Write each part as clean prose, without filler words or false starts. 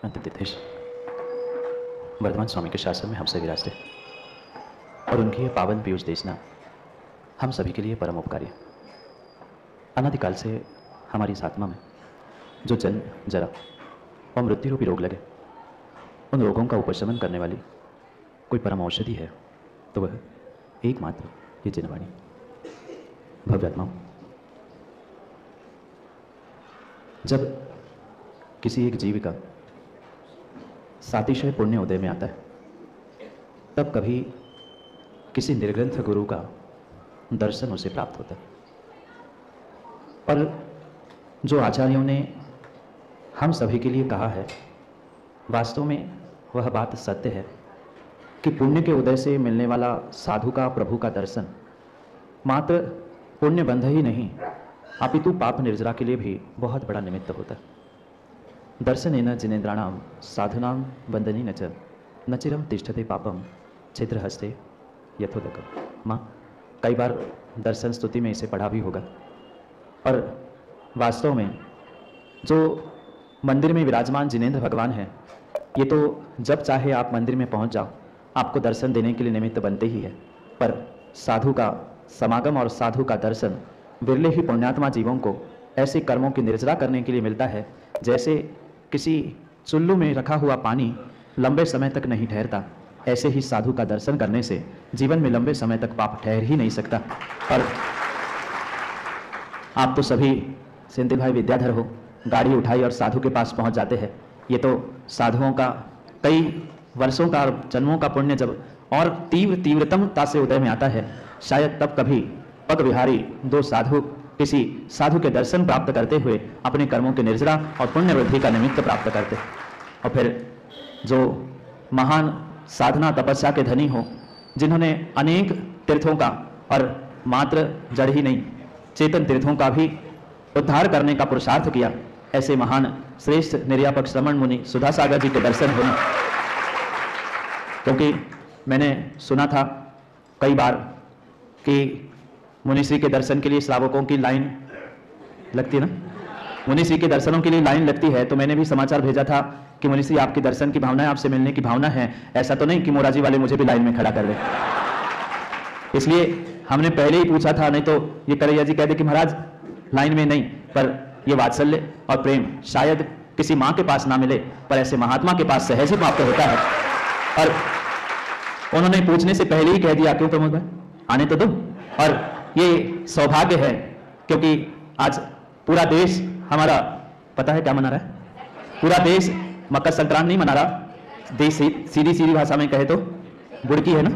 अंततिथेश वर्धमान स्वामी के शासन में हमसे विराजते और उनकी ये पावन पीयूष देशना हम सभी के लिए परम उपकारी है। अनादिकाल से हमारी इस आत्मा में जो जन्म, जरा और मृत्यु रूपी रोग लगे, उन रोगों का उपशमन करने वाली कोई परम औषधि है तो वह एकमात्र ये जिनवाणी। भव्यात्माओं, जब किसी एक जीव का सातिशय पुण्य उदय में आता है, तब कभी किसी निर्ग्रंथ गुरु का दर्शन उसे प्राप्त होता है। और जो आचार्यों ने हम सभी के लिए कहा है, वास्तव में वह बात सत्य है कि पुण्य के उदय से मिलने वाला साधु का प्रभु का दर्शन मात्र पुण्य बंध ही नहीं, अपितु पाप निर्जरा के लिए भी बहुत बड़ा निमित्त होता है। दर्शनेन जिनेन्द्राणाम साधुनाम वंदनेन च न चिरम तिष्ठते पापम छिद्रहस्ते यथोदकम्। माँ, कई बार दर्शन स्तुति में इसे पढ़ा भी होगा। और वास्तव में जो मंदिर में विराजमान जिनेन्द्र भगवान हैं, ये तो जब चाहे आप मंदिर में पहुंच जाओ, आपको दर्शन देने के लिए निमित्त बनते ही है। पर साधु का समागम और साधु का दर्शन विरले ही पुण्यात्मा जीवों को ऐसे कर्मों की निर्जरा करने के लिए मिलता है जैसे किसी चुल्लू में रखा हुआ पानी लंबे समय तक नहीं ठहरता, ऐसे ही साधु का दर्शन करने से जीवन में लंबे समय तक पाप ठहर ही नहीं सकता। और आप तो सभी सेंथिल भाई विद्याधर हो, गाड़ी उठाई और साधु के पास पहुंच जाते हैं। ये तो साधुओं का कई वर्षों का और जन्मों का पुण्य जब और तीव्रतमता से उदय में आता है, शायद तब कभी पग विहारी दो साधु किसी साधु के दर्शन प्राप्त करते हुए अपने कर्मों के निर्जरा और पुण्य वृद्धि का निमित्त प्राप्त करते। और फिर जो महान साधना तपस्या के धनी हो, जिन्होंने अनेक तीर्थों का और मात्र जड़ ही नहीं चेतन तीर्थों का भी उद्धार करने का पुरुषार्थ किया, ऐसे महान श्रेष्ठ निर्यापक श्रमण मुनि सुधासागर जी के दर्शन होना। क्योंकि मैंने सुना था कई बार कि मुनिश्री के दर्शन के लिए श्रावकों की लाइन लगती है ना, मुनिश्री के दर्शनों के लिए लाइन लगती है। तो मैंने भी समाचार भेजा था कि मुनिश्री आपकी दर्शन की भावना है, आपसे मिलने की भावना है, ऐसा तो नहीं कि मोराजी वाले मुझे भी लाइन में खड़ा कर दे। इसलिए हमने पहले ही पूछा था, नहीं तो ये करैया जी कह दे कि महाराज लाइन में नहीं। पर ये वात्सल्य और प्रेम शायद किसी माँ के पास ना मिले, पर ऐसे महात्मा के पास सहज ही प्राप्त होता है। और उन्होंने पूछने से पहले ही कह दिया, क्यों प्रमोद भाई आने तो दो। और ये सौभाग्य है क्योंकि आज पूरा देश हमारा पता है क्या मना रहा है, पूरा देश मकर संक्रांति नहीं मना रहा। देश सीधी भाषा में कहे तो बुड़की है ना,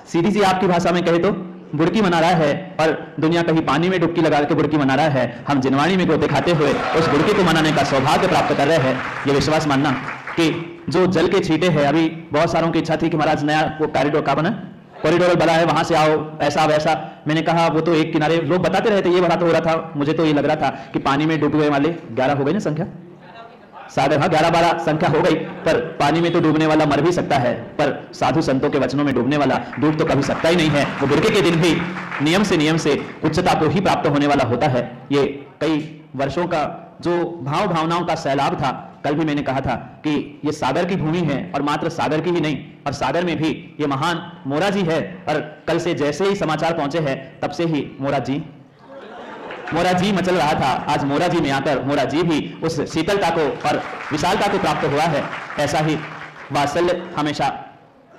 सीधी सी आपकी भाषा में कहे तो बुड़की मना रहा है। और दुनिया कहीं पानी में डुबकी लगा के बुड़की मना रहा है, हम जिनवाणी में गोते खाते हुए उस बुड़की को मनाने का सौभाग्य प्राप्त कर रहे हैं। ये विश्वास मानना कि जो जल के छींटे हैं, अभी बहुत सारों की इच्छा थी कि महाराज नया वो कॉरिडोर का बना, कॉरिडोर बना है, वहां से आओ, ऐसा वैसा। मैंने कहा वो तो एक किनारे लोग बताते रहे थे, ये बड़ा तो हो रहा था, मुझे तो ये लग रहा था कि पानी में डूबने वाले 11 हो गई ना संख्या, सागर, हाँ 11-12 संख्या हो गई। पर पानी में तो डूबने वाला मर भी सकता है, पर साधु संतों के वचनों में डूबने वाला डूब तो कभी सकता ही नहीं है। वो बुड़के के दिन भी नियम से उच्चता को ही प्राप्त होने वाला होता है। ये कई वर्षों का जो भावनाओं का सैलाब था, कल भी मैंने कहा था कि ये सागर की भूमि है, और मात्र सागर की ही नहीं, और सागर में भी ये महान मोराजी है। और कल से जैसे ही समाचार पहुंचे हैं, तब से ही मोराजी मचल रहा था। आज मोराजी में आकर मोराजी भी उस शीतलता को और विशालता को प्राप्त हुआ है। ऐसा ही वात्सल्य हमेशा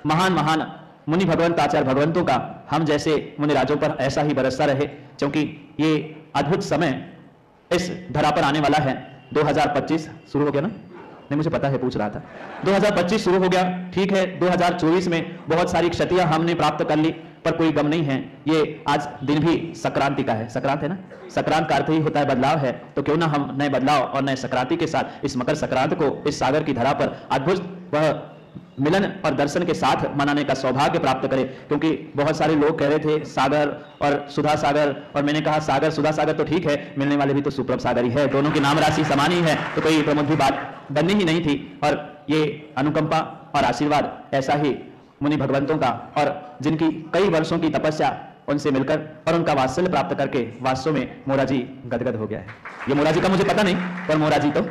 महान मुनि भगवंत आचार्य भगवंतों का हम जैसे मुनि राजों पर ऐसा ही बरसता रहे, क्योंकि ये अद्भुत समय इस धरा पर आने वाला है। 2025 शुरू हो गया ना, नहीं मुझे पता है, पूछ रहा था। 2025 शुरू हो गया, ठीक है। 2024 में बहुत सारी क्षतियां हमने प्राप्त कर ली, पर कोई गम नहीं है। ये आज दिन भी संक्रांति का है, संक्रांत है ना, संक्रांत का अर्थ ही होता है बदलाव है। तो क्यों ना हम नए बदलाव और नए संक्रांति के साथ इस मकर संक्रांत को इस सागर की धरा पर अद्भुत वह मिलन और दर्शन के साथ मनाने का सौभाग्य प्राप्त करें। क्योंकि बहुत सारे लोग कह रहे थे सागर और सुधा सागर, और मैंने कहा सागर सुधा सागर तो ठीक है, मिलने वाले भी तो सुप्रभ सागर ही है, दोनों की नाम राशि समान ही है, तो कोई प्रमुख भी बात बननी ही नहीं थी। और ये अनुकंपा और आशीर्वाद ऐसा ही मुनि भगवंतों का, और जिनकी कई वर्षों की तपस्या, उनसे मिलकर और उनका वात्सल्य प्राप्त करके वास्तव में मोराजी गदगद हो गया है। ये मोराजी का मुझे पता नहीं, पर मोराजी तो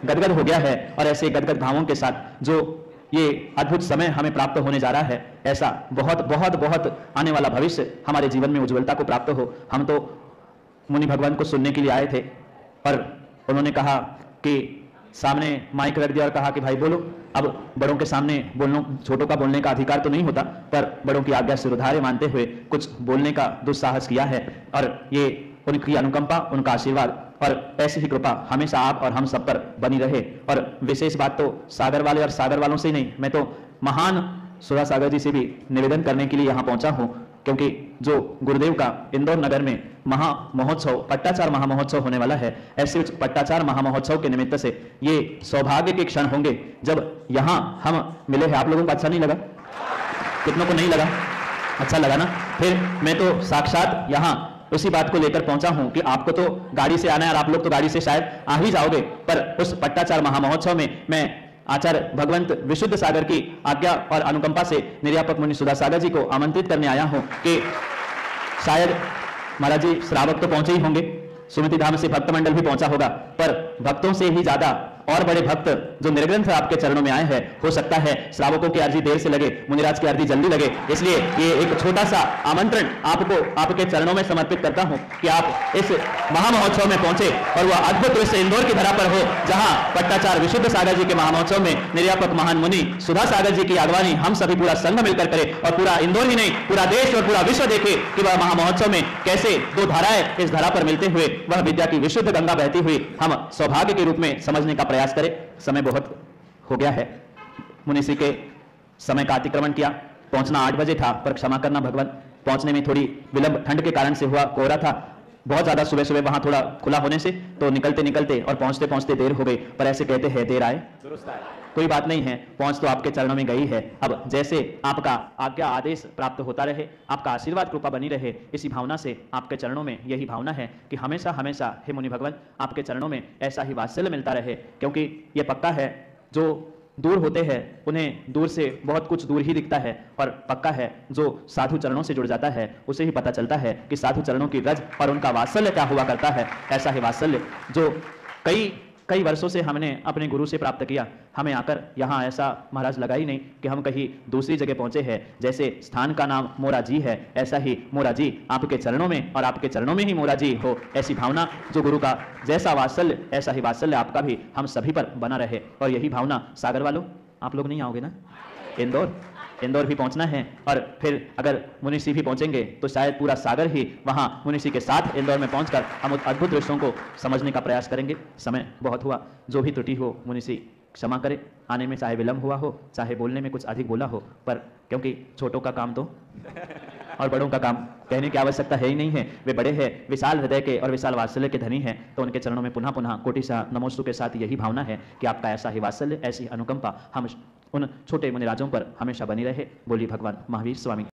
गदगद हो गया है और ऐसे गदगद भावों के साथ जो ये अद्भुत समय हमें प्राप्त होने जा रहा है, ऐसा बहुत बहुत बहुत आने वाला भविष्य हमारे जीवन में उज्ज्वलता को प्राप्त हो। हम तो मुनि भगवान को सुनने के लिए आए थे और उन्होंने कहा कि सामने माइक रख दिया और कहा कि भाई बोलो। अब बड़ों के सामने बोलना, छोटों का बोलने का अधिकार तो नहीं होता, पर बड़ों की आज्ञा सिरधार्य मानते हुए कुछ बोलने का दुस्साहस किया है और ये उनकी अनुकंपा, उनका आशीर्वाद और ऐसी ही कृपा हमेशा आप और हम सब पर बनी रहे। और विशेष बात तो सागर वाले और सागर वालों से ही नहीं, मैं तो महान सुधा सागर जी से भी निवेदन करने के लिए यहाँ पहुंचा हूँ, क्योंकि जो गुरुदेव का इंदौर नगर में महा महोत्सव, पट्टाचार महामहोत्सव होने वाला है, ऐसे पट्टाचार महामहोत्सव के निमित्त से ये सौभाग्य के क्षण होंगे जब यहाँ हम मिले हैं। आप लोगों को अच्छा नहीं लगा? कितनों को नहीं लगा? अच्छा लगा ना? फिर मैं तो साक्षात यहाँ उसी बात को लेकर पहुंचा हूं कि आपको तो गाड़ी से आना है और आप लोग तो गाड़ी से शायद आ ही जाओगे, पर उस पट्टाचार महामहोत्सव में मैं आचार्य भगवंत विशुद्ध सागर की आज्ञा और अनुकंपा से निर्यापक मुनि सुधा सागर जी को आमंत्रित करने आया हूं कि शायद महाराज जी श्रावक तो पहुंचे ही होंगे, सुमति धाम से भक्त मंडल भी पहुंचा होगा, पर भक्तों से ही ज्यादा और बड़े भक्त जो निर्ग्रंथ आपके चरणों में आए हैं, हो सकता है श्रावकों की अर्जी देर से लगे, मुनिराज की अर्जी जल्दी लगे, इसलिए ये एक छोटा सा आमंत्रण आपको आपके चरणों में समर्पित करता हूं कि आप इस महामहोत्सव में पहुंचे और वह अद्भुत दृश्य इंदौर की धरा पर हो, जहां पट्टाचार विशुद्ध सागर जी के महामहोत्सव में निर्यापक महान मुनि सुधा सागर जी की अगवानी हम सभी पूरा संघ मिलकर करें और पूरा इंदौर ही नहीं, पूरा देश और पूरा विश्व देखे कि वह महामहोत्सव में कैसे दो धाराएं इस धरा पर मिलते हुए वह विद्या की विशुद्ध गंगा बहती हुई हम सौभाग्य के रूप में समझने का प्रयास करें। समय बहुत हो गया है, मुनि श्री के समय का अतिक्रमण किया, पहुंचना 8 बजे था, पर क्षमा करना भगवान, पहुंचने में थोड़ी विलंब ठंड के कारण से हुआ, कोहरा था बहुत ज्यादा सुबह सुबह वहां थोड़ा खुला होने से, तो निकलते निकलते और पहुंचते पहुंचते देर हो गई, पर ऐसे कहते हैं देर आए दुरुस्त आए, कोई बात नहीं है, पहुंच तो आपके चरणों में गई है। अब जैसे आपका आज्ञा आदेश प्राप्त होता रहे, आपका आशीर्वाद कृपा बनी रहे, इसी भावना से आपके चरणों में यही भावना है कि हमेशा हमेशा हे मुनि भगवान आपके चरणों में ऐसा ही वात्सल्य मिलता रहे, क्योंकि यह पक्का है जो दूर होते हैं उन्हें दूर से बहुत कुछ दूर ही दिखता है, और पक्का है जो साधु चरणों से जुड़ जाता है उसे ही पता चलता है कि साधु चरणों की रज और उनका वात्सल्य क्या हुआ करता है। ऐसा ही वात्सल्य जो कई वर्षों से हमने अपने गुरु से प्राप्त किया, हमें आकर यहाँ ऐसा महाराज लगा ही नहीं कि हम कहीं दूसरी जगह पहुंचे हैं। जैसे स्थान का नाम मोरा जी है, ऐसा ही मोरा जी आपके चरणों में और आपके चरणों में ही मोरा जी हो, ऐसी भावना जो गुरु का जैसा वात्सल्य ऐसा ही वात्सल्य आपका भी हम सभी पर बना रहे। और यही भावना सागर वालों, आप लोग नहीं आओगे ना? इंदौर भी पहुंचना है और फिर अगर मुनिषी भी पहुंचेंगे तो शायद पूरा सागर ही वहां मुनिषी के साथ इंदौर में पहुंचकर हम उस अद्भुत दृश्यों को समझने का प्रयास करेंगे। समय बहुत हुआ, जो भी त्रुटि हो मुनिषी क्षमा करे, आने में चाहे विलंब हुआ हो, चाहे बोलने में कुछ अधिक बोला हो, पर क्योंकि छोटों का काम तो और बड़ों का काम कहने की आवश्यकता है ही नहीं है, वे बड़े हैं, विशाल हृदय के और विशाल वात्सल्य के धनी हैं, तो उनके चरणों में पुनः पुनः कोटिशः नमोस्तु के साथ यही भावना है कि आपका ऐसा ही वात्सल्य, ऐसी अनुकंपा हम उन छोटे मुनिराजों पर हमेशा बनी रहे। बोलिए भगवान महावीर स्वामी।